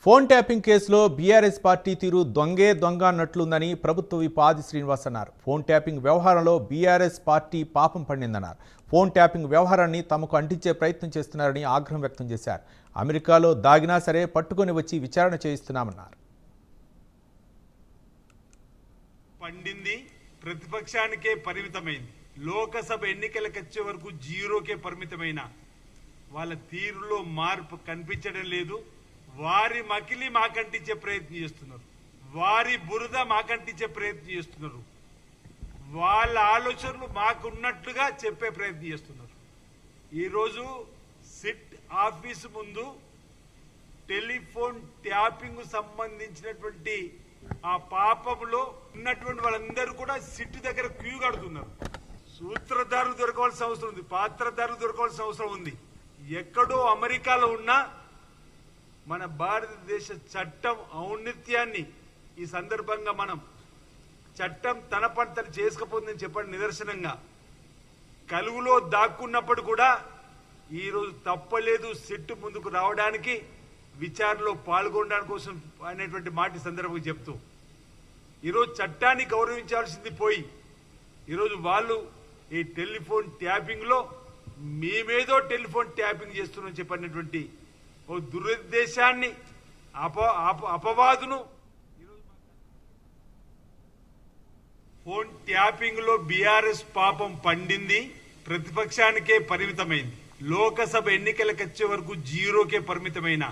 Phone tapping కేసులో BRS party తీరు దొంగే దొంగ అన్నట్లుందని ప్రభుత్వ విప్ ఆది శ్రీనివాస్ అన్నారు. ఫోన్ ట్యాపింగ్ వ్యవహారంలో బీఆర్ఎస్ పార్టీ పాపం పండిందన్నారు. ఫోన్ ట్యాపింగ్ వ్యవహారాన్ని తమకు అంటించే ప్రయత్నం చేస్తున్నారని ఆగ్రహం వ్యక్తం చేశారు. అమెరికాలో దాగినా సరే పట్టుకొని వచ్చి విచారణ చేయిస్తున్నామన్నారు. పండింది ప్రతిపక్షానికే పరిమితమైంది. లోకసభ ఎన్నికలకు వచ్చే వరకు జీరోకే పరిమితమైన వాళ్ళ తీరులో మార్పు కనిపించడం లేదు. వారి మకిలి మాకంటించే ప్రయత్నం చేస్తున్నారు, వారి బురద మాకంటించే ప్రయత్నం చేస్తున్నారు, వాళ్ళ ఆలోచనలు మాకున్నట్లుగా చెప్పే ప్రయత్నం చేస్తున్నారు. ఈరోజు సిట్ ఆఫీసు ముందు టెలిఫోన్ ట్యాపింగ్ సంబంధించినటువంటి ఆ పాపంలో ఉన్నటువంటి వాళ్ళందరూ కూడా సిట్ దగ్గర క్యూ కడుతున్నారు. సూత్రధారులు దొరకవలసిన అవసరం ఉంది, పాత్రధారులు దొరకవలసిన అవసరం ఉంది. ఎక్కడో అమెరికాలో ఉన్న మన భారతదేశ చట్టం ఔన్నత్యాన్ని ఈ సందర్భంగా మనం చట్టం తన పని తను చేసుకపోతుందని చెప్పండి. నిదర్శనంగా కలుగులో దాక్కున్నప్పుడు కూడా ఈరోజు తప్పలేదు సిట్టు ముందుకు రావడానికి, విచారణలో పాల్గొనడానికి కోసం అనేటువంటి మాట సందర్భంగా చెప్తూ ఈరోజు చట్టాన్ని గౌరవించాల్సింది పోయి ఈరోజు వాళ్ళు ఈ టెలిఫోన్ ట్యాపింగ్ లో మేమేదో టెలిఫోన్ ట్యాపింగ్ చేస్తున్నామని చెప్పినటువంటి ఓ దురుద్దేశాన్ని అపవాదును ఫోన్ ట్యాపింగ్ లో బీఆర్ఎస్ పాపం పండింది ప్రతిపక్షానికే పరిమితమైంది. లోకసభ ఎన్నికలకు వచ్చే వరకు జీరోకే పరిమితమైన